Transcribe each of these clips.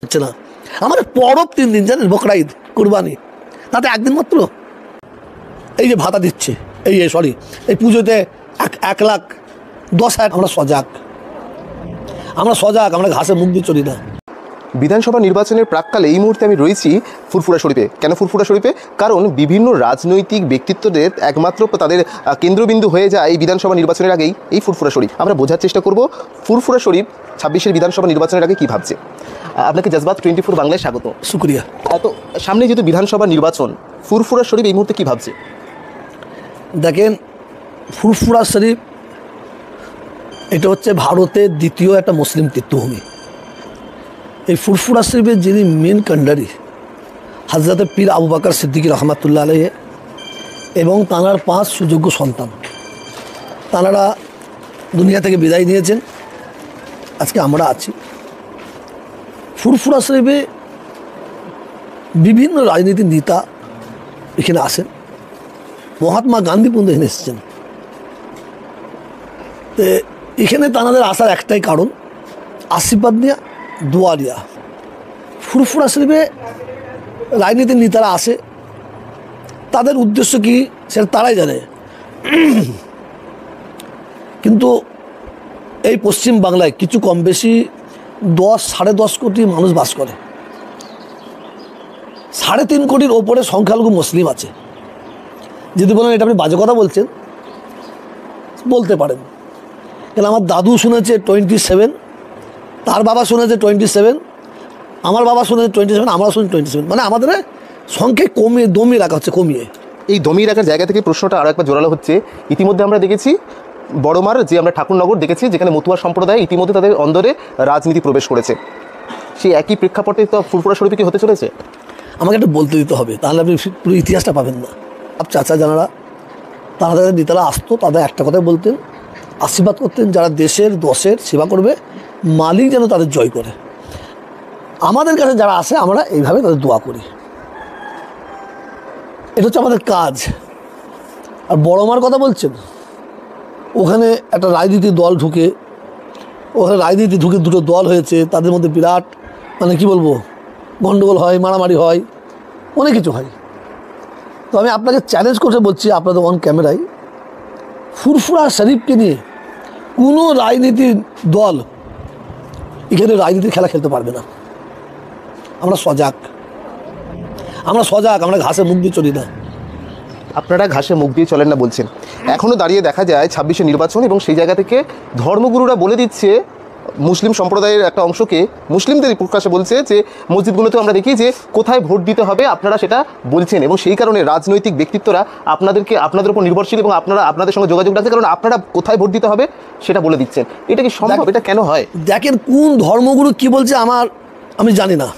হচ্ছে না। আমাদের পরব 3 দিন, জানেন, বকরা ঈদ, কুরবানি, তাতে একদিন মাত্র এই যে ভাতা দিচ্ছে, এই পুজোতে 1,10,000। আমরা সজাগ, আমরা ঘাসে মুখ দিয়ে চলি না। বিধানসভা নির্বাচনের প্রাককালে এই মুহূর্তে আমি রয়েছি ফুরফুরা শরীফে। কেন ফুরফুরা শরীফে? কারণ বিভিন্ন রাজনৈতিক ব্যক্তিত্বদের একমাত্র তাদের কেন্দ্রবিন্দু হয়ে যায় এই বিধানসভা নির্বাচনের আগেই এই ফুরফুরা শরীফ। আমরা বোঝার চেষ্টা করব ফুরফুরা শরীফ 26-এর বিধানসভা নির্বাচনের আগে কী ভাবছে। আপনাকে জজবাত 24 বাংলায় স্বাগত। শুক্রিয়া। তো সামনে যেহেতু বিধানসভা নির্বাচন, ফুরফুরা শরীফ এই মুহূর্তে কী ভাবছে? দেখেন, ফুরফুরা শরীফ এটা হচ্ছে ভারতের দ্বিতীয় একটা মুসলিম তীর্থভূমি। এই ফুরফুরা শরীফের যিনি মেন কান্ডারি হযরত পীর আবু বকর সিদ্দিকী রহমাতুল্লাহ আলাইহি এবং তাঁর 5 সুযোগ্য সন্তান, তাঁরা দুনিয়া থেকে বিদায় নিয়েছেন। আজকে আমরা আছি ফুরফুরা শরীফে। বিভিন্ন রাজনীতির নেতা এখানে আসেন, মহাত্মা গান্ধী পর্যন্ত এখানে এসেছেন। তো এখানে তাঁদের আসার একটাই কারণ, আশীর্বাদ নেওয়া, দোয়া নেওয়া। ফুরফুরা শরীফে রাজনীতির নেতারা আসে, তাদের উদ্দেশ্য কী সেটা তারাই জানে। কিন্তু এই পশ্চিম বাংলায় কিছু কম বেশি 10-10.5 কোটি মানুষ বাস করে। 3.5 কোটির ওপরে সংখ্যালঘু মুসলিম আছে। যদি বলেন এটা আপনি বাজে কথা বলছেন, বলতে পারেন। কেন, আমার দাদু শুনেছে 27, তার বাবা শুনেছে 27, আমার বাবা শুনেছে 27, আমরা শুনেছি 27। মানে আমাদের সংখ্যায় দমিয়ে রাখা হচ্ছে, কমিয়ে। এই দমিয়ে রাখার জায়গা থেকে প্রশ্নটা আরও একবার জোরালো হচ্ছে। ইতিমধ্যে আমরা দেখেছি বড়মার যে আমরা ঠাকুরনগর দেখেছি, যেখানে মতুয়া সম্প্রদায় ইতিমধ্যে তাদের অন্দরে রাজনীতি প্রবেশ করেছে। সেই একই প্রেক্ষাপটে তো ফুরফুরা শরীফে কি হতে চলেছে? আমাকে একটা বলতে দিতে হবে, তাহলে আপনি পুরো ইতিহাসটা পাবেন না। চাচা জানারা, তাদের নেতারা আসতো, তাদের একটা কথাই বলতেন, আশীর্বাদ করতেন, যারা দেশের দশের সেবা করবে, মালিক যেন তাদের জয় করে। আমাদের কাছে যারা আসে, আমরা এইভাবে তাদের দোয়া করি। এটা হচ্ছে আমাদের কাজ। আর বড়মার কথা বলছেন, ওখানে একটা রাজনীতি দল ঢুকে, দুটো দল হয়েছে, তাদের মধ্যে বিরাট মানে কি বলবো, গণ্ডগোল হয়, মারামারি হয়, অনেক কিছু হয়। তো আমি আপনাকে চ্যালেঞ্জ করে বলছি, আপনাদের অন ক্যামেরায়, ফুরফুরা শরীফকে নিয়ে কোনো রাজনীতির দল এখানে রাজনীতির খেলা খেলতে পারবে না। আমরা সজাগ, আমরা ঘাসে মুখ দিয়ে চলি না। আপনারা ঘাসে মুখ দিয়ে চলেন না বলছেন। এখনও দাঁড়িয়ে দেখা যায় 26-এর নির্বাচন, এবং সেই জায়গা থেকে ধর্মগুরুরা বলে দিচ্ছে মুসলিম সম্প্রদায়ের একটা অংশকে, মুসলিমদের প্রকাশে বলছে যে মসজিদগুলোতেও আমরা দেখি যে কোথায় ভোট দিতে হবে আপনারা সেটা বলছেন, এবং সেই কারণে রাজনৈতিক ব্যক্তিত্বরা আপনাদের উপর নির্ভরশীল এবং আপনাদের সঙ্গে যোগাযোগ রাখছে, কারণ আপনারা কোথায় ভোট দিতে হবে সেটা বলে দিচ্ছেন। এটা কি সম্ভব? এটা কেন হয়? দেখেন, কোন ধর্মগুরু কি বলছে আমি জানি না।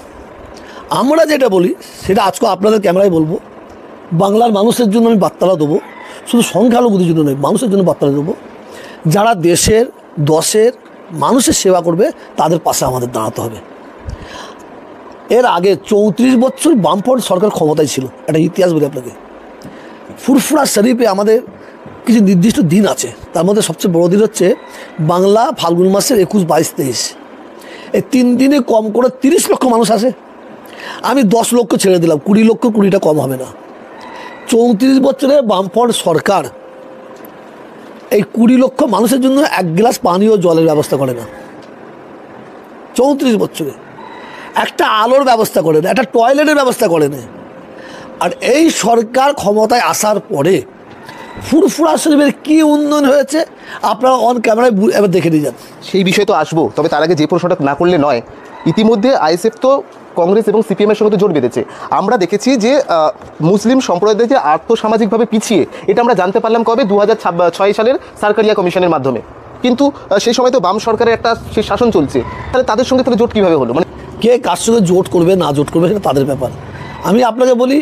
আমরা যেটা বলি সেটা আজকে আপনাদের ক্যামেরায় বলবো। বাংলার মানুষের জন্য আমি বার্তাটা দেবো, শুধু সংখ্যালঘুদের জন্য নয়, মানুষের জন্য বার্তাটা দেবো। যারা দেশের দশের মানুষের সেবা করবে, তাদের পাশে আমাদের দাঁড়াতে হবে। এর আগে 34 বছর বামফ্রন্ট সরকার ক্ষমতায় ছিল। একটা ইতিহাস বলি আপনাকে। ফুরফুরা শরীফে আমাদের কিছু নির্দিষ্ট দিন আছে, তার মধ্যে সবচেয়ে বড় দিন হচ্ছে বাংলা ফাল্গুন মাসের 21, 22, 23। এই 3 দিনে কম করে 30 লক্ষ মানুষ আসে। আমি 10 লক্ষ ছেড়ে দিলাম, 20 লক্ষ, 20টা কম হবে না। 34 বছরে বামফ্রন্ট সরকার এই 20 লক্ষ মানুষের জন্য 1 গ্লাস পানীয় জলের ব্যবস্থা করে না। 34 বছরে একটা আলোর ব্যবস্থা করে না, একটা টয়লেটের ব্যবস্থা করে না। আর এই সরকার ক্ষমতায় আসার পরে ফুরফুরা শরীফের কী উন্নয়ন হয়েছে আপনারা অন ক্যামেরায় এবার দেখে নিয়ে যান। সেই বিষয়ে তো আসবো, তবে তার আগে যে প্রশ্নটা না করলে নয়। ইতিমধ্যে আইএসএফ তো কংগ্রেস এবং সিপিএমের সঙ্গে তো জোট বেঁধেছে। আমরা দেখেছি যে মুসলিম সম্প্রদায় যে আর্থসামাজিকভাবে পিছিয়ে, এটা আমরা জানতে পারলাম কবে? 2006 সালের সারকারিয়া কমিশনের মাধ্যমে। কিন্তু সেই সময় তো বাম সরকারের একটা সেই শাসন চলছে, তাহলে তাদের সঙ্গে তাহলে জোট কীভাবে হলো? মানে কে কার সঙ্গে জোট করবে না জোট করবে সেটা তাদের ব্যাপার। আমি আপনাকে বলি,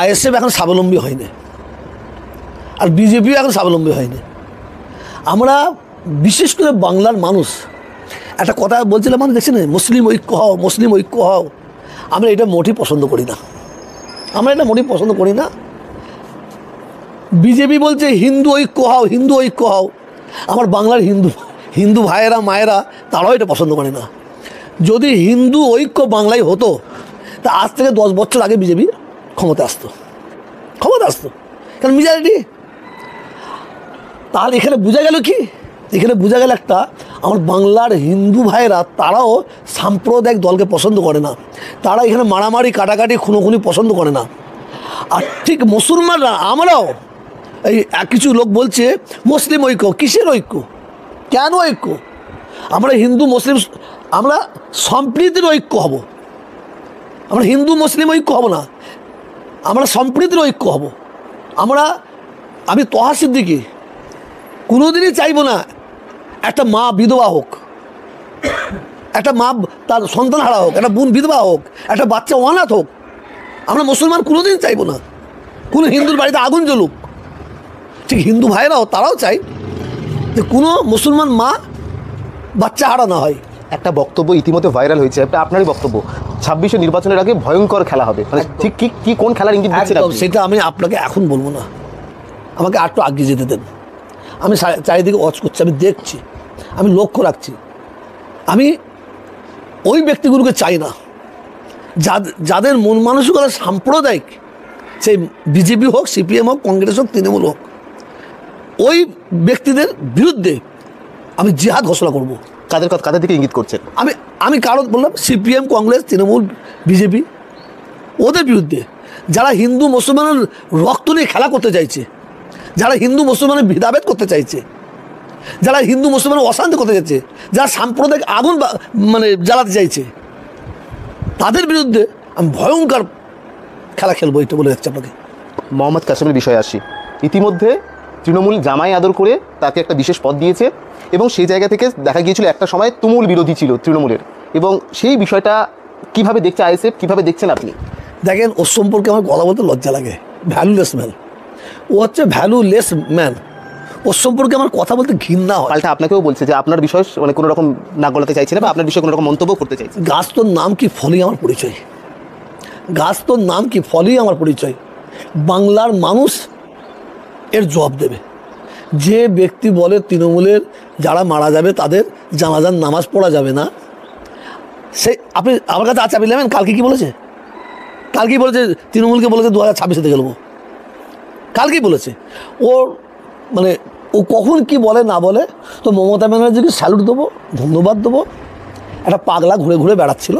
আইএসএফ এখন স্বাবলম্বী হয়নি, আর বিজেপিও এখন স্বাবলম্বী হয়নি। আমরা বিশেষ করে বাংলার মানুষ একটা কথা বলছিলাম, মানে দেখছি না, মুসলিম ঐক্য হও। আমরা এটা মোটেই পছন্দ করি না। বিজেপি বলছে হিন্দু ঐক্য হও। আমার বাংলার হিন্দু ভাইয়েরা মায়েরা তারাও এটা পছন্দ করে না। যদি হিন্দু ঐক্য বাংলায় হতো তা আজ থেকে 10 বছর আগে বিজেপি ক্ষমতা আসতো কারণ মেজরিটি। তাহলে এখানে বোঝা গেল কি, এখানে বোঝা গেল একটা, আমার বাংলার হিন্দু ভাইয়েরা তারাও সাম্প্রদায়িক দলকে পছন্দ করে না, তারা এখানে মারামারি কাটাকাটি খুনোখুনি পছন্দ করে না। আর ঠিক মুসলমানরা আমরাও এই কিছু লোক বলছে মুসলিম ঐক্য, কিসের ঐক্য, কেন ঐক্য? আমরা হিন্দু মুসলিম, আমরা সম্প্রীতির ঐক্য হব, আমরা হিন্দু মুসলিম ঐক্য হব না, আমরা সম্প্রীতির ঐক্য হব। আমি তহা সিদ্দিকী কোনোদিনই চাইব না একটা মা বিধবা হোক, একটা মা তার সন্তান হারা হোক, একটা বোন বিধবা হোক, একটা বাচ্চা অনাথ হোক। আমরা মুসলমান কোনোদিন চাইব না কোনো হিন্দুর বাড়িতে আগুন জ্বলুক। ঠিক হিন্দু ভাইরাও তারাও চাই যে কোনো মুসলমান মা বাচ্চা হারা না হয়। একটা বক্তব্য ইতিমধ্যে ভাইরাল হয়েছে, আপনারই বক্তব্য, 26শে নির্বাচনের আগে ভয়ঙ্কর খেলা হবে, মানে ঠিক কি কোন খেলার ইঙ্গিত দিচ্ছেন আপনি? সেটা আমি আপনাকে এখন বলবো না, আমাকে আরেকটু আগে যেতে দেন। আমি চারিদিকে ওয়াচ করছি, আমি দেখছি, আমি লক্ষ্য রাখছি। আমি ওই ব্যক্তিগুলোকে চাই না যাদের মন মানসিকতা সাম্প্রদায়িক, সেই বিজেপি হোক, সিপিএম হোক, কংগ্রেস হোক, তৃণমূল হোক, ওই ব্যক্তিদের বিরুদ্ধে আমি জিহাদ ঘোষণা করব। কাদের দিকে ইঙ্গিত করছেন? আমি কারণ বললাম সিপিএম, কংগ্রেস, তৃণমূল, বিজেপি, ওদের বিরুদ্ধে যারা হিন্দু মুসলমানের রক্ত নিয়ে খেলা করতে চাইছে, যারা হিন্দু মুসলমানের ভেদাভেদ করতে চাইছে, যারা হিন্দু মুসলমানের অশান্তি করতে চাইছে, যারা সাম্প্রদায়িক আগুন মানে জ্বালাতে চাইছে, তাদের বিরুদ্ধে আমি ভয়ঙ্কর খেলা খেলবো, এটা বলে যাচ্ছে আপনাকে। মোহাম্মদ কাসেমের বিষয়ে আসি। ইতিমধ্যে তৃণমূল জামাই আদর করে তাকে একটা বিশেষ পদ দিয়েছে এবং সেই জায়গা থেকে দেখা গিয়েছিল একটা সময় তুমুল বিরোধী ছিল তৃণমূলের, এবং সেই বিষয়টা কিভাবে দেখছে আইএসএফ, কিভাবে দেখছেন আপনি? দেখেন, ওর সম্পর্কে আমার কথা বলতে লজ্জা লাগে। ভ্যালুলেস ম্যান, ও হচ্ছে ভ্যালুলেস ম্যান। ওর সম্পর্কে আমার কথা বলতে ঘৃণা হয়। পাল্টা আপনাকেও বলছে যে আপনার বিষয় মানে কোনো রকম নাক গলাতে চাইছে না, বা আপনার বিষয়ে কোনো রকম মন্তব্য করতে চাইছে। গাছ তোর নাম কি, ফলই আমার পরিচয়। গাছ তোর নাম কি, ফলই আমার পরিচয়। বাংলার মানুষ এর জবাব দেবে। যে ব্যক্তি বলে তৃণমূলের যারা মারা যাবে তাদের জানাজার নামাজ পড়া যাবে না, সে আপনি আমার কাছে আচ্ছা আপনি নেবেন। কালকে কি বলেছে? কালকেই বলেছে তৃণমূলকে বলেছে 2026 থেকে গেলবো, কালকেই বলেছে। ওর মানে ও কখন কি বলে না বলে, তো মমতা ব্যানার্জিকে স্যালুট দেবো, ধন্যবাদ দেবো। একটা পাগলা ঘুরে ঘুরে বেড়াচ্ছিল,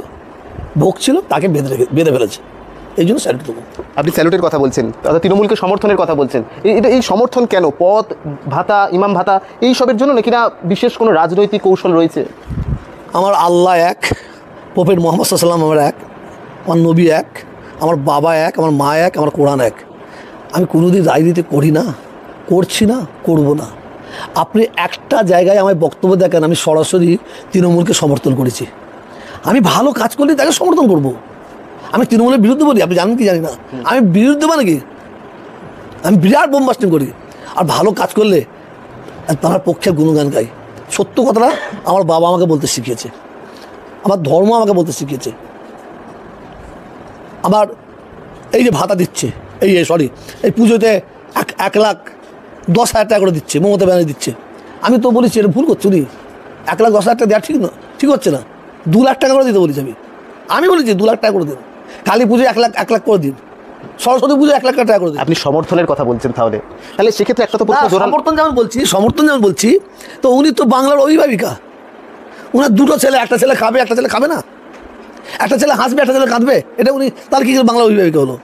বকছিল, তাকে বেঁধে ফেলেছে, এই জন্য স্যালুট দেবো। আপনি স্যালুটের কথা বলছেন, অর্থাৎ তৃণমূলকে সমর্থনের কথা বলছেন। এই সমর্থন কেন? পদ, ভাতা, ইমাম ভাতা, এই সবের জন্য নাকি না বিশেষ কোনো রাজনৈতিক কৌশল রয়েছে? আমার আল্লাহ এক, প্রফেট মোহাম্মদ সাল্লাল্লাহু আলাইহি ওয়াসাল্লাম আমার এক, আমার নবী এক, আমার বাবা এক, আমার মা এক, আমার কোরআন এক। আমি কোনোদিন রাজনীতি করি না, করছি না, করব না। আপনি একটা জায়গায় আমার বক্তব্য দেখেন আমি সরাসরি তৃণমূলকে সমর্থন করেছি। আমি ভালো কাজ করলে তাকে সমর্থন করব। আমি তৃণমূলের বিরুদ্ধে বলি, আপনি জানেন কি জানি না, আমি বিরুদ্ধে মানে কি, আমি বিরাট বোমবাস্টিং করি। আর ভালো কাজ করলে তার পক্ষে গুণগান গাই। সত্য কথাটা আমার বাবা আমাকে বলতে শিখিয়েছে, আমার ধর্ম আমাকে বলতে শিখিয়েছে। আমার এই যে ভাতা দিচ্ছে, এই পুজোতে 1,10,000 টাকা করে দিচ্ছে, মমতা ব্যানার্জি দিচ্ছে। আমি তো বলেছি এটা ভুল করছি, উনি 1,10,000 টাকা দেওয়া ঠিক না, ঠিক হচ্ছে না। 2 লাখ টাকা করে দিতে বলেছি আমি বলেছি 2 লাখ টাকা করে দিন। কালী পুজো 1 লাখ করে দিন, সরস্বতী পুজো 1 লাখ টাকা করে দিন। আপনি সমর্থনের কথা বলছেন, তাহলে সেক্ষেত্রে একটা তো সমর্থন যেমন বলছি, তো উনি তো বাংলার অভিভাবিকা। ওনার 2টো ছেলে, একটা ছেলে খাবে, একটা ছেলে খাবে না, একটা ছেলে হাসবে, একটা ছেলে কাঁদবে, এটা উনি তার কি বাংলা অভিভাবিকা হলো?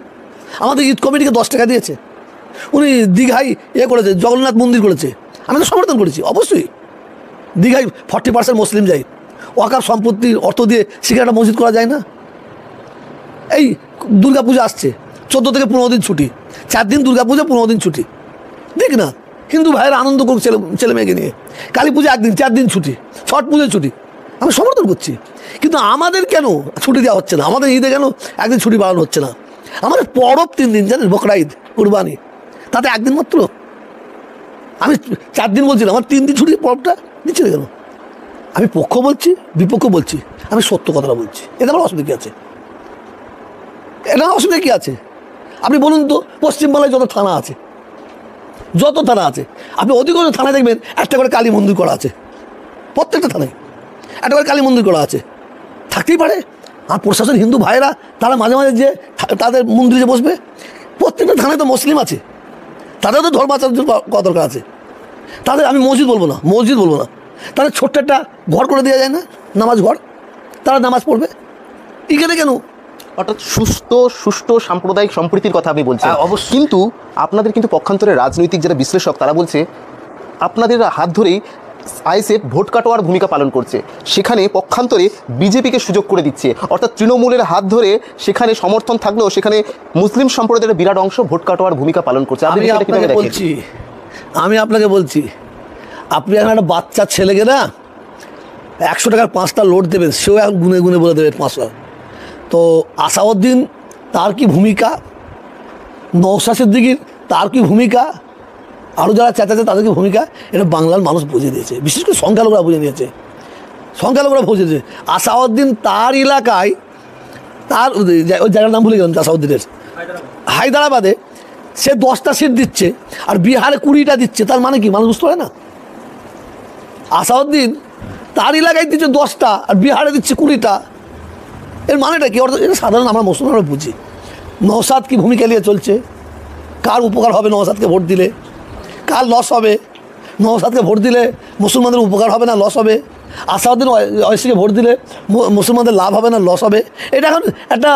আমাদের ঈদ কমিটিকে 10 টাকা দিয়েছে, উনি দীঘায় করেছে, জগন্নাথ মন্দির করেছে, আমি তো সমর্থন করেছি। অবশ্যই দীঘায় 40% মুসলিম যায়, ওয়াকাফ সম্পত্তির অর্থ দিয়ে সেখানে একটা মসজিদ করা যায় না। এই দুর্গা পূজা আসছে, 14 থেকে 15 দিন ছুটি, 4 দিন দুর্গা পূজা, 15 দিন ছুটি। দেখ না, হিন্দু ভাইয়েরা আনন্দ করুক ছেলে মেয়েকে নিয়ে। কালী পূজা 1 দিন, 4 দিন ছুটি, ছট পুজোয় ছুটি, আমি সমর্থন করছি। কিন্তু আমাদের কেন ছুটি দেওয়া হচ্ছে না? আমাদের ঈদে কেন 1 দিন ছুটি বাড়ানো হচ্ছে না? আমাদের পরব 3 দিন, জানেন, বকরা ঈদ, কুরবানি, তাতে 1 দিন মাত্র। আমি 4 দিন বলছিলাম, আমার 3 দিন ছুটি পরবটা দিচ্ছে না কেন? আমি পক্ষ বলছি, বিপক্ষ বলছি, আমি সত্য কথাটা বলছি। এটা আমার অসুবিধা কী আছে? এটা অসুবিধা কী আছে? আপনি বলুন তো, পশ্চিমবাংলায় যত থানা আছে, আপনি অধিকাংশ থানায় দেখবেন একটা করে কালী মন্দির করা আছে। প্রত্যেকটা থানায় একটা করে কালী মন্দির করা আছে। থাকতেই পারে। আর প্রশাসন হিন্দু ভাইয়েরা তারা মাঝে মাঝে যে তাদের মন্দিরে যে বসবে, প্রত্যেকটা থানায় তো মুসলিম আছে, তাদেরও তো ধর্মাচার্য করা দরকার আছে। তাদের আমি মসজিদ বলবো না, তাদের ছোট্ট একটা ঘর করে দেওয়া যায় না, নামাজ ঘর, তারা নামাজ পড়বে এখানে কেন? অর্থাৎ সুষ্ঠু সাম্প্রদায়িক সম্প্রীতির কথা আপনি বলছেন। অবশ্যই। কিন্তু আপনাদের কিন্তু পক্ষান্তরে রাজনৈতিক যারা বিশ্লেষক তারা বলছে আপনাদের হাত ধরেই আইএসএফ ভোট কাটোয়ার ভূমিকা পালন করছে, সেখানে পক্ষান্তরে বিজেপিকে সুযোগ করে দিচ্ছে। অর্থাৎ তৃণমূলের হাত ধরে সেখানে সমর্থন থাকলেও সেখানে মুসলিম সম্প্রদায়ের বিরাট অংশ ভোট কাটোয়ার ভূমিকা পালন করছে। আপনি সেটা কিভাবে দেখেন? আমি আপনাকে বলছি, আপনি এখন একটা বাচ্চা ছেলেকে না 100 টাকার 5টা লোড দেবেন, সেও এখন গুনে গুনে বলে দেবে 5টা। তো আসাউদ্দিন তার কি ভূমিকা, নওশাদ সিদ্দিকীর তার কি ভূমিকা, আরও যারা চেঁচাচ্ছে তাদের কি ভূমিকা, এটা বাংলার মানুষ বুঝে দিয়েছে, বিশেষ করে সংখ্যালঘুরা বুঝে দিয়েছে। বুঝেছে আসাউদ্দিন তার এলাকায়, তার ওই জায়গার নাম ভুলে গেলাম, আসাউদ্দিনের হায়দ্রাবাদে সে 10টা সিট দিচ্ছে আর বিহারে 20টা দিচ্ছে। তার মানে কি মানুষ বুঝতে পারে না? আসাউদ্দিন তার এলাকায় দিচ্ছে 10টা আর বিহারে দিচ্ছে 20টা, এর মানেটা কি? এটা সাধারণ আমরা মুসলমানরা বুঝি। নওশাদ কি ভূমিকা নিয়ে চলছে, কার উপকার হবে নওশাদকে ভোট দিলে, কার লস হবে? নওশাদকে ভোট দিলে মুসলমানদের উপকার হবে না লস হবে? আসাউদ্দিন ওয়াইসিকে ভোট দিলে মুসলমানদের লাভ হবে না লস হবে? এটা এখন একটা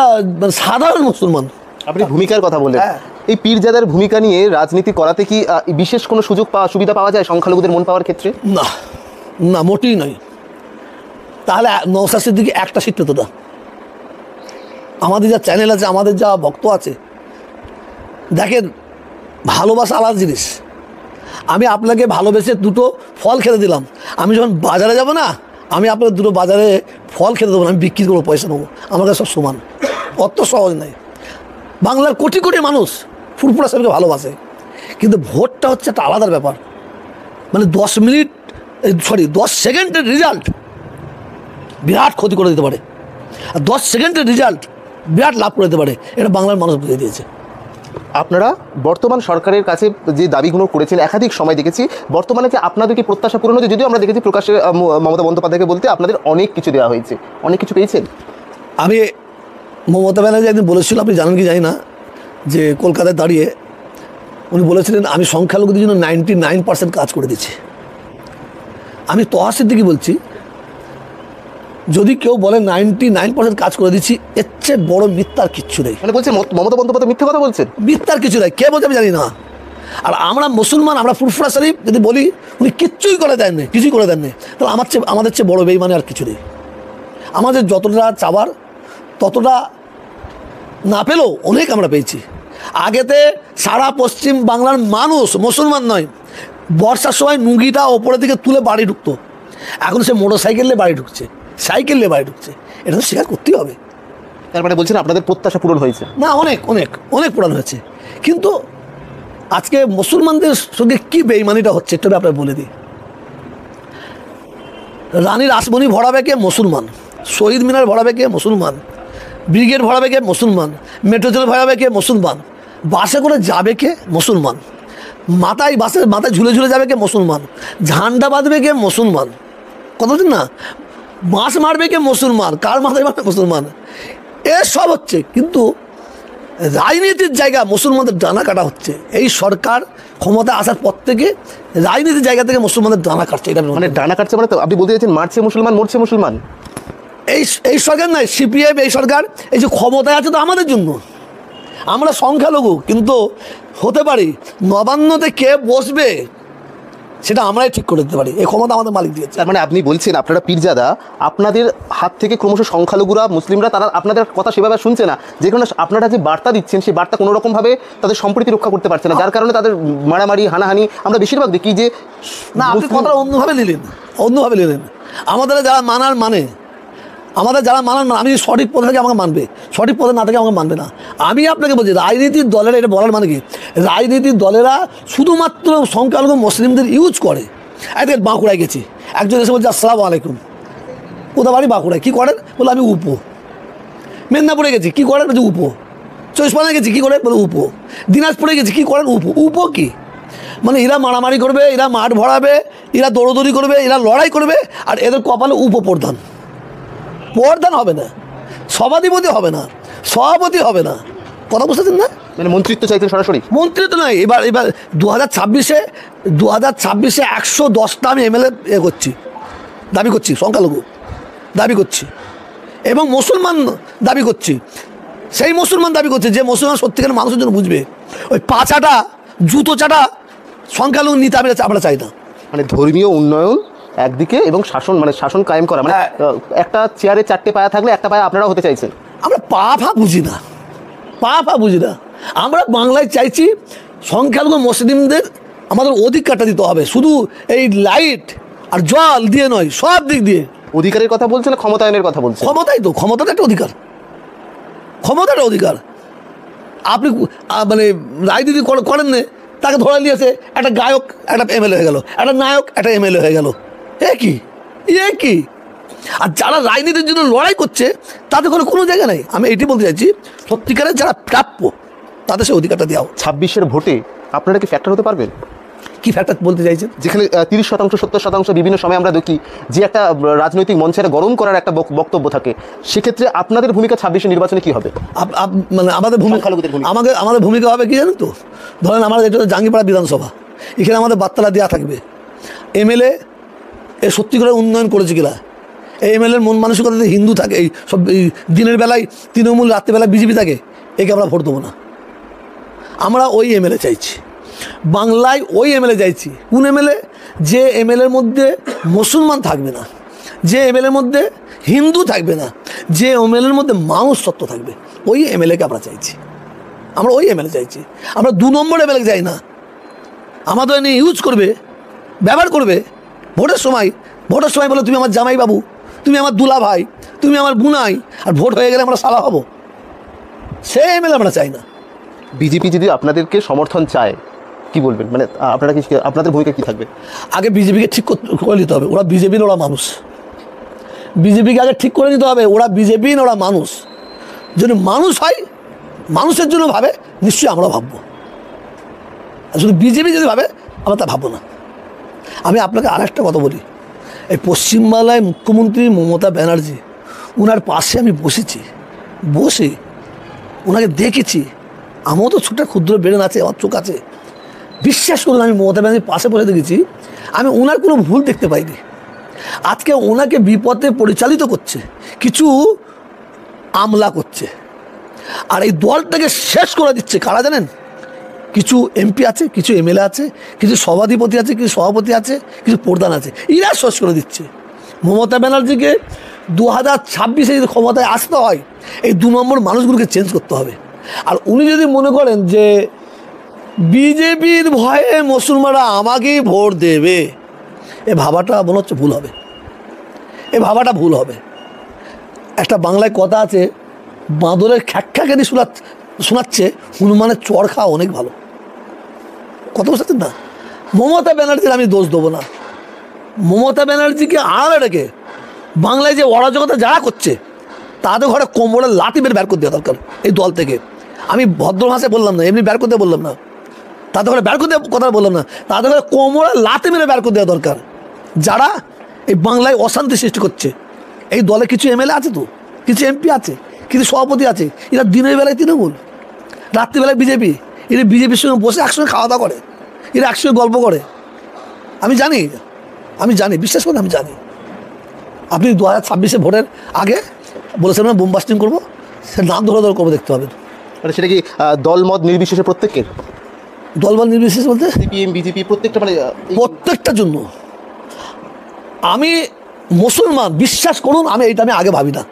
সাধারণ মুসলমান। আপনি ভূমিকার কথা বললেন, হ্যাঁ। এই পীরজাদার ভূমিকা নিয়ে রাজনীতি করাতে কি বিশেষ কোনো সুবিধা পাওয়া যায় সংখ্যালঘুদের মন পাওয়ার ক্ষেত্রে? না, মোটেই নয়। তাহলে নওশাদ সিদ্দিকী একটা সিট পেত না। আমাদের যা চ্যানেল আছে, আমাদের যা ভক্ত আছে, দেখেন ভালোবাসা আলাদা জিনিস। আমি আপনাকে ভালোবেসে 2টো ফল খেতে দিলাম, আমি যখন বাজারে যাব না, আমি আপনাকে 2টো বাজারে ফল খেতে দেবো না, আমি বিক্রি করবো, পয়সা নেবো, আমার কাছে সব সমান। অত সহজ নয়। বাংলার কোটি কোটি মানুষ ফুরফুরা সাহেবকে ভালোবাসে, কিন্তু ভোটটা হচ্ছে একটা আলাদা ব্যাপার। মানে 10 সেকেন্ডের রেজাল্ট বিরাট ক্ষতি করে দিতে পারে, আর 10 সেকেন্ডের রেজাল্ট বিরাট লাভ করে দিতে পারে, এটা বাংলার মানুষ বুঝে দিয়েছে। আপনারা বর্তমান সরকারের কাছে যে দাবিগুলো করেছেন একাধিক সময় দেখেছি, বর্তমানে যে আপনাদের কি প্রত্যাশা পূরণ হয়েছে? যদিও আমরা দেখেছি প্রকাশ্যে মমতা বন্দ্যোপাধ্যায়কে বলতে আপনাদের অনেক কিছু দেওয়া হয়েছে, অনেক কিছু পেয়েছেন। আমি মমতা ব্যানার্জি একদিন বলেছিল, আপনি জানেন কি জানি না, যে কলকাতায় দাঁড়িয়ে উনি বলেছিলেন আমি সংখ্যালঘুদের জন্য 99% কাজ করে দিচ্ছি। আমি তোহা সিদ্দিকী বলছি, যদি কেউ বলে 99% কাজ করে দিচ্ছি, এর চেয়ে বড় মিথ্যার কিচ্ছু নেই। মানে বলছেন মমতা বন্দ্যোপাধ্যায় মিথ্যে কথা বলছেন? মিথ্যার কিছু নেই, কে বলছে আমি জানি না। আর আমরা মুসলমান, আমরা ফুরফুরা শরীফ যদি বলি, উনি কিছুই করে দেননি, তাহলে আমাদের চেয়ে বড় বেঈমানি আর কিছু নেই। আমাদের যতটা চাওয়ার ততটা না পেলেও অনেক আমরা পেয়েছি। আগেতে সারা পশ্চিম বাংলার মানুষ, মুসলমান নয়, বর্ষার সময় নুঙ্গিটা ওপরের দিকে তুলে বাড়ি ঢুকতো, এখন সে মোটরসাইকেল নিয়ে বাড়ি ঢুকছে, সাইকেল নিয়ে বাড়ি ঢুকছে। এটা তো স্বীকার করতেই হবে। তার মানে বলছেন আপনাদের প্রত্যাশা পূরণ হয়েছে? না, অনেক পূরণ হয়েছে, কিন্তু আজকে মুসলমানদের সঙ্গে কী বেঈমানিটা হচ্ছে একটু আপনার বলে দিই। রানীর আসমনি ভরাবে কে? মুসলমান। শহীদ মিনার ভরাবে কে? মুসলমান। ব্রিগেড ভরাবে কে? মুসলমান। মেট্রো রেল ভরাবে কে? মুসলমান। বাসে করে যাবে কে? মুসলমান। বাসের মাথায় ঝুলে ঝুলে যাবে কে? মুসলমান। ঝান্ডা বাঁধবে কে? মুসলমান। কথা বলছেন না? বাঁশ মারবে কে? মুসলমান। কার মাথায় মারবে? মুসলমান। এসব হচ্ছে, কিন্তু রাজনীতির জায়গা মুসলমানদের ডানা কাটা হচ্ছে। এই সরকার ক্ষমতা আসার পর থেকে রাজনীতির জায়গা থেকে মুসলমানদের ডানা কাটছে। এটা মানে ডানা কাটছে মানে তো আপনি বলতে চাইছেন মারছে মুসলমান, মরছে মুসলমান? এই সরকার নয়, সিপিএম এই সরকার এই যে ক্ষমতায় আছে তো আমাদের জন্য। আমরা সংখ্যালঘু, কিন্তু হতে পারি নবান্নতে কে বসবে সেটা আমরাই ঠিক করে দিতে পারি, এই ক্ষমতা আমাদের মালিক দিয়েছে। তার মানে আপনি বলছেন আপনারা পীরজাদা, আপনাদের হাত থেকে ক্রমশ সংখ্যালঘুরা, মুসলিমরা তারা আপনাদের কথা সেভাবে শুনছে না, যে কারণে আপনারা যে বার্তা দিচ্ছেন সেই বার্তা কোনো রকমভাবে তাদের সম্প্রীতি রক্ষা করতে পারছে না, যার কারণে তাদের মারামারি হানাহানি আমরা বেশিরভাগ দেখি। যে না, আপনি কথাটা অন্যভাবে নিলেন। আমাদের যারা মানার মানে, আমি সঠিক পথে থেকে আমাকে মানবে, সঠিক পথে না থেকে আমাকে মানবে না। আমি আপনাকে বলছি, রাজনীতির দলেরা, এটা বলার মানে কি, রাজনীতির দলেরা শুধুমাত্র সংখ্যালঘু মুসলিমদের ইউজ করে। একদিন বাঁকুড়ায় গেছি, একজন এসে বলছে আসসালামু আলাইকুম, কোথাও বাড়ি বাঁকুড়ায়, কী করেন? বলে আমি উপো। মেদিনীপুরে গেছি, কী করেন? বলছে উপো। চৌষপাড়ায় গেছি, কী করেন? বলে উপো। দিনাজপুরে গেছি, কী করেন? উপো কি? মানে এরা মারামারি করবে, এরা মাঠ ভরাবে, এরা দৌড়দৌড়ি করবে, এরা লড়াই করবে, আর এদের কপালে উপপ্রধান। প্রধান হবে না, সভাধিপতি হবে না, সভাপতি হবে না। কথা বুঝতেছেন না? মানে মন্ত্রিত্ব চাইছেন সরাসরি? মন্ত্রী তো নয়, এবার 2026-এ 110টা আমি এমএলএ দাবি করছি, সংখ্যালঘু দাবি করছি, এবং মুসলমান দাবি করছি। সেই মুসলমান দাবি করছে যে মুসলমান সত্যিকারের মানুষের জন্য বুঝবে। ওই পাচাটা জুতো চাটা সংখ্যালঘু নিতে আমরা চাই না। মানে ধর্মীয় উন্নয়ন একদিকে এবং শাসন, মানে শাসন কায়েম করা, মানে একটা চেয়ারে 4টে পায়া থাকলে একটা পায়া আপনারা হতে চাইছেন। আমরা পা বুঝি না, পা বুঝি না। আমরা বাংলায় চাইছি সংখ্যালঘু মুসলিমদের আমাদের অধিকারটা দিতে হবে, শুধু এই লাইট আর জল দিয়ে নয়, সব দিক দিয়ে। অধিকারের কথা বলছেন না ক্ষমতায়নের কথা বলছেন? ক্ষমতাই তো, ক্ষমতাটা একটা অধিকার, ক্ষমতাটা অধিকার। আপনি মানে রাজনীতি করেন না, তাকে ধরে নিয়েছে একটা গায়ক একটা এমএলএ হয়ে গেল, একটা নায়ক একটা এমএলএ হয়ে গেল, এ কি? আর যারা রাজনীতির জন্য লড়াই করছে তাদের কোনো জায়গা নেই। আমি এটি বলতে চাইছি, সত্যিকারের যারা প্রাপ্য তাদের সে অধিকারটা দেওয়া। 26-এর ভোটে আপনারা কি ফ্যাক্টর হতে পারবেন? কি ফ্যাক্টর বলতে চাইছেন? যেখানে 30%, 70% বিভিন্ন সময় আমরা দেখি যে একটা রাজনৈতিক মঞ্চের গরম করার একটা বক্তব্য থাকে, সেক্ষেত্রে আপনাদের ভূমিকা 26-এর নির্বাচনে কি হবে? মানে আমাদের ভূমিকা হবে কি জানেন তো? ধরেন আমাদের এটা জাঙ্গিপাড়া বিধানসভা, এখানে আমাদের বার্তাটা দেওয়া থাকবে এমএলএ এ সত্যি করে উন্নয়ন করেছে কিনা। এই এমএলএর মন মানসিকতাতে হিন্দু থাকে, এই সব দিনের বেলায় তৃণমূল, রাত্রিবেলায় বিজেপি থাকে, একে আমরা ভোট দেবো না। আমরা ওই এমএলএ চাইছি, বাংলায় ওই এমএলএ চাইছি। কোন এমএলএ? যে এমএলএর মধ্যে মুসলমান থাকবে না, যে এমএলএর মধ্যে হিন্দু থাকবে না, যে এমএলএর মধ্যে মানুষ তত্ত্ব থাকবে, ওই এমএলএকে আমরা চাইছি। আমরা ওই এমএলএ চাইছি, আমরা 2 নম্বর এমএলএ চাই না। আমাদের নিয়ে ইউজ করবে, ব্যবহার করবে ভোটের সময় বলে তুমি আমার জামাই বাবু, তুমি আমার দুলা ভাই, তুমি আমার বুনাই, আর ভোট হয়ে গেলে আমরা সালা হব। সে এমএলএ আমরা চাই না। বিজেপি যদি আপনাদেরকে সমর্থন চায় কি বলবেন? মানে আপনারা কি, আপনাদের ভূমিকা কি থাকবে? আগে বিজেপিকে ঠিক করে নিতে হবে, ওরা বিজেপির, ওরা মানুষ। বিজেপিকে আগে ঠিক করে নিতে হবে, ওরা বিজেপি, ওরা মানুষ। যদি মানুষ হয়, মানুষের জন্য ভাবে, নিশ্চয়ই আমরা ভাববো। আর শুধু বিজেপি যদি ভাবে, আমরা তা ভাববো না। আমি আপনাকে আর একটা কথা বলি, এই পশ্চিমবাংলায় মুখ্যমন্ত্রী মমতা ব্যানার্জি, ওনার পাশে আমি বসে ওনাকে দেখেছি। আমিও তো ছোটো ক্ষুদ্র ব্রেন আছে, আমার চোখ আছে, বিশ্বাস করুন আমি মমতা ব্যানার্জির পাশে বসে দেখেছি, আমি ওনার কোনো ভুল দেখতে পাইনি। আজকে ওনাকে বিপদে পরিচালিত করছে কিছু আমলা করছে, আর এই দলটাকে শেষ করে দিচ্ছে কারা জানেন? কিছু এমপি আছে, কিছু এমএলএ আছে, কিছু সভাধিপতি আছে, কিছু সভাপতি আছে, কিছু প্রধান আছে, এরা শেষ করে দিচ্ছে। মমতা ব্যানার্জিকে 2026-এ যদি ক্ষমতায় আসতে হয়, এই 2 নম্বর মানুষগুলোকে চেঞ্জ করতে হবে। আর উনি যদি মনে করেন যে বিজেপির ভয়ে মুসলমানরা আমাকেই ভোট দেবে, এ ভাবাটা মনে হচ্ছে ভুল হবে, এ ভাবাটা ভুল হবে। একটা বাংলায় কথা আছে, বাঁদরের খ্যাটখ্যাকানি শোনাচ্ছে হনুমানের চড় খাওয়া অনেক ভালো। কথা বুঝতে না? মমতা ব্যানার্জির আমি দোষ দেবো না। মমতা ব্যানার্জিকে আড়ালে রেখে বাংলায় যে অরাজকতা যারা করছে তাদের ঘরে কোমরে লাঠি বের করে দেওয়া দরকার এই দল থেকে। আমি ভদ্র ভাষায় বললাম না, এমনি বের করতে বললাম না, তাদের ঘরে বের করতে কথা বললাম না, তাদের ঘরে কোমরে লাঠি মেরে বের করে দেওয়া দরকার যারা এই বাংলায় অশান্তি সৃষ্টি করছে। এই দলে কিছু এমএলএ আছে, তো কিছু এমপি আছে, কিছু সভাপতি আছে, এরা দিনের বেলায় তৃণমূল, রাত্রিবেলায় বিজেপি। এরা বিজেপির সঙ্গে বসে একসঙ্গে খাওয়া দাওয়া করে, এরা একসঙ্গে গল্প করে। আমি জানি, বিশ্বাস করুন আমি জানি। আপনি 2026-এ ভোটের আগে বলেছেন না বোম বাস্টিং করবো, সে নাম ধরে করবো, দেখতে হবে। মানে সেটা কি দলমত নির্বিশেষে প্রত্যেকের? দলমত নির্বিশেষে বলতে সিপিএম, বিজেপি প্রত্যেকটা, মানে প্রত্যেকটার জন্য। আমি মুসলমান, বিশ্বাস করুন আমি এইটা আমি আগে ভাবি না।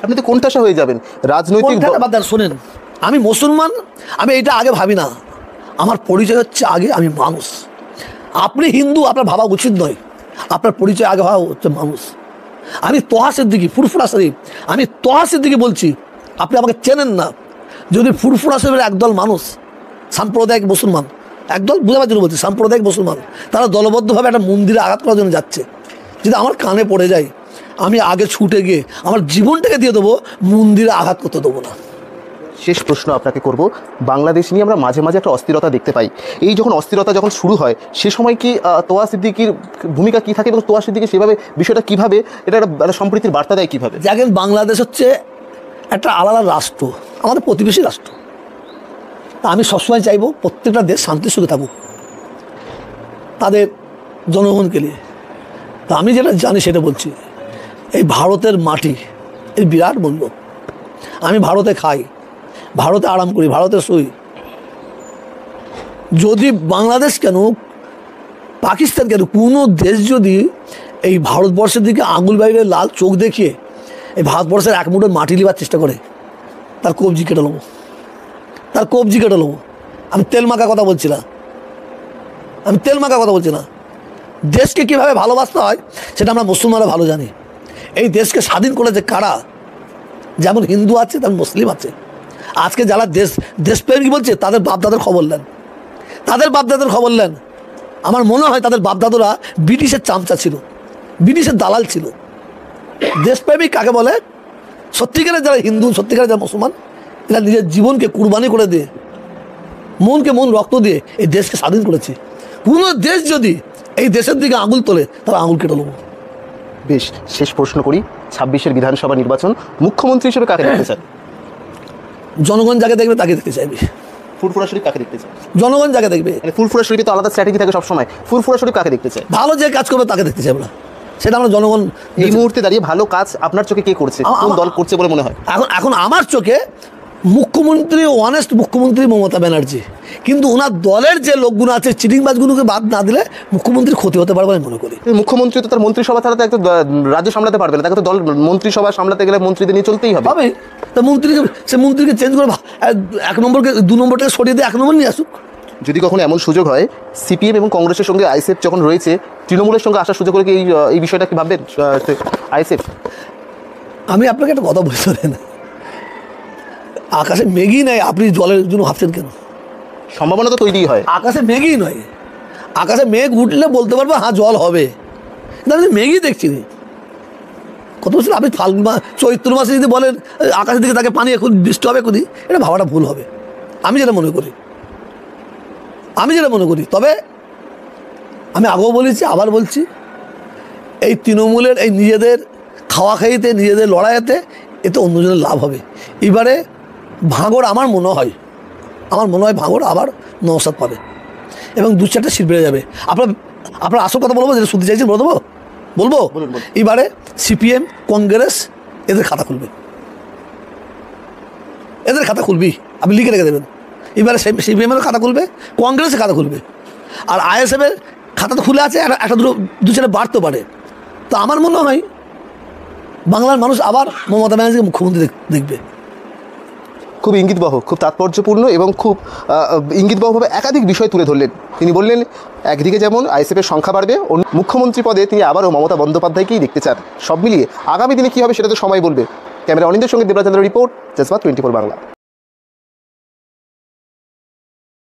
আপনি তো কোণঠাসা হয়ে যাবেন রাজনৈতিক। শোনেন, আমি মুসলমান, আমি এইটা আগে ভাবি না। আমার পরিচয় হচ্ছে আগে আমি মানুষ। আপনি হিন্দু, আপনার ভাবা উচিত নয়, আপনার পরিচয় আগে ভাবা হচ্ছে মানুষ। আমি তোহা সিদ্দিকী, ফুরফুরা শরীফ, আমি তোহা সিদ্দিকী বলছি, আপনি আমাকে চেনেন না। যদি ফুরফুরা শরীফের একদল মানুষ, সাম্প্রদায়িক মুসলমান, একদল বুঝাবার জন্য বলছি, সাম্প্রদায়িক মুসলমান, তারা দলবদ্ধভাবে একটা মন্দিরে আঘাত করার জন্য যাচ্ছে, যদি আমার কানে পড়ে যায়, আমি আগে ছুটে গিয়ে আমার জীবনটাকে দিয়ে দেবো, মন্দিরে আঘাত করতে দেবো না। শেষ প্রশ্ন আপনাকে করব, বাংলাদেশ নিয়ে আমরা মাঝে মাঝে একটা অস্থিরতা দেখতে পাই। এই যখন অস্থিরতা যখন শুরু হয় সে সময় কি তোয়া সিদ্দিকীর ভূমিকা কী থাকে এবং তোয়া সিদ্দিকী সেভাবে বিষয়টা কীভাবে এটা একটা সম্প্রীতির বার্তা দেয় কীভাবে? দেখেন, বাংলাদেশ হচ্ছে একটা আলাদা রাষ্ট্র, আমাদের প্রতিবেশী রাষ্ট্র। তা আমি সবসময় চাইবো প্রত্যেকটা দেশ শান্তির সুখে থাকুক তাদের জনগণকে নিয়ে। তা আমি যেটা জানি সেটা বলছি, এই ভারতের মাটি এর বিরাট মূল্য। আমি ভারতে খাই, ভারতে আরাম করি, ভারতে শুই। যদি বাংলাদেশ কেন, পাকিস্তান কেন, কোনো দেশ যদি এই ভারতবর্ষের দিকে আঙুল বাইরে লাল চোখ দেখিয়ে এই ভারতবর্ষের এক মুঠো মাটি নেবার চেষ্টা করে, তার কবজি কেটে নেবো, তার কবজি কেটে নেবো। আমি তেল মাখা কথা বলছি না, আমি তেল মাখা কথা বলছি না। দেশকে কীভাবে ভালোবাসতে হয় সেটা আমরা মুসলমানরা ভালো জানি। এই দেশকে স্বাধীন করেছে কারা? যেমন হিন্দু আছে তেমন মুসলিম আছে। আজকে যারা দেশপ্রেমিক বলছে তাদের বাপদাদার খবর নেন, তাদের বাপদাদার খবর নেন। আমার মনে হয় তাদের বাপদাদারা ব্রিটিশের চামচা ছিল, ব্রিটিশের দালাল ছিল। দেশপ্রেমিক কাকে বলে? সত্যিকারের যারা হিন্দু, সত্যিকারের যারা মুসলমান, এরা নিজের জীবনকে কুরবানি করে দিয়ে, মনকে মন রক্ত দিয়ে এই দেশকে স্বাধীন করেছে। কোনো দেশ যদি এই দেশের দিকে আঙুল তোলে তারা আঙুল কেটে নেবো। বেশ, শেষ প্রশ্ন করি, 26-এর বিধানসভা নির্বাচন, মুখ্যমন্ত্রী হিসেবে কাকে দেখতে চান? জনগণ যাকে দেখবে তাকে দেখতে চাইবে। ফুরফুরা শরীফ কাকে দেখতে চান? জনগণ যাকে দেখবে। মানে ফুরফুরা শরীফে তো আলাদা স্ট্র্যাটেজি থাকে সবসময়, ফুরফুরা শরীফ কাকে দেখতে চায়? ভালো যে কাজ করবে তাকে দেখতে চাইবে না, সেটা আমরা জনগণ। এই মুহূর্তে দাঁড়িয়ে ভালো কাজ আপনার চোখে কে করছে, কোন দল করছে বলে মনে হয়? এখন আমার চোখে মুখ্যমন্ত্রী, অনেস্ট মুখ্যমন্ত্রী মমতা ব্যানার্জি। কিন্তু ওনার দলের যে লোকগুলো আছে, চিটিংবাজগুলোকে বাদ না দিলে মুখ্যমন্ত্রীর ক্ষতি হতে পারবে আমি মনে করি। মুখ্যমন্ত্রী তো তার মন্ত্রিসভা ছাড়া তো একটা রাজ্য সামলাতে পারবে না, তাকে তো দল মন্ত্রিসভা সামলাতে গেলে মন্ত্রীদের নিয়ে চলতেই হবে। হবে তা মন্ত্রীকে চেঞ্জ করে 1 নম্বরকে 2 নম্বরটাকে সরিয়ে দিয়ে 1 নম্বর নিয়ে আসুক। যদি কখনো এমন সুযোগ হয়, সিপিএম এবং কংগ্রেসের সঙ্গে আইএসএফ যখন রয়েছে, তৃণমূলের সঙ্গে আসার সুযোগ হলে কি এই বিষয়টা কি ভাববেন আইএসএফ? আমি আপনাকে একটা কথা বলতে পারি না, আকাশে মেঘই নাই, আপনি জলের জন্য ভাবছেন কেন? সম্ভাবনা তো তৈরি হয়। আকাশে মেঘই নয়, আকাশে মেঘ উঠলে বলতে পারবো হ্যাঁ জল হবে, কিন্তু আমি মেঘই দেখছি না। কত বছর আপনি ফাল্গুন মাস, চৈত্র মাসে যদি বলেন আকাশের দিকে তাকে পানি এখন বৃষ্টি হবে এখনই, এটা ভাবাটা ভুল হবে। আমি যেটা মনে করি, তবে আমি আগেও বলেছি, আবার বলছি, এই তৃণমূলের এই নিজেদের খাওয়া খাইতে, নিজেদের লড়াইতে এতে অন্যজনের লাভ হবে। এবারে ভাঙড় আমার মনে হয় ভাঙড় আবার নওশাদ পাবে এবং 2-4টা সিট বেড়ে যাবে। আপনার আসল কথা বলবো, যেটা শুনতে চাইছেন বলবো। এবারে সিপিএম, কংগ্রেস এদের খাতা খুলবে, আপনি লিখে রেখে দেবেন। এবারে সিপিএমের খাতা খুলবে, কংগ্রেসের খাতা খুলবে, আর আইএসএফের খাতা তো খুলে আছে, একটা 2-4 বাড়তে পারে। তো আমার মনে হয় বাংলার মানুষ আবার মমতা ব্যানার্জিকে মুখ্যমন্ত্রী দেখবে। খুব ইঙ্গিতবহ, খুব তাৎপর্যপূর্ণ এবং খুব ইঙ্গিতবহভাবে একাধিক বিষয় তুলে ধরলেন। তিনি বললেন একদিকে যেমন আইএসএফের সংখ্যা বাড়বে, মুখ্যমন্ত্রী পদে তিনি আবারও মমতা বন্দ্যোপাধ্যায়কেই দেখতে চান। সব মিলিয়ে আগামী দিনে কী হবে সেটা তো সময় বলবে। ক্যামেরা অনিন্দের সঙ্গে দেবরাজেন্দ্র রিপোর্ট, জজবাত 24 বাংলা।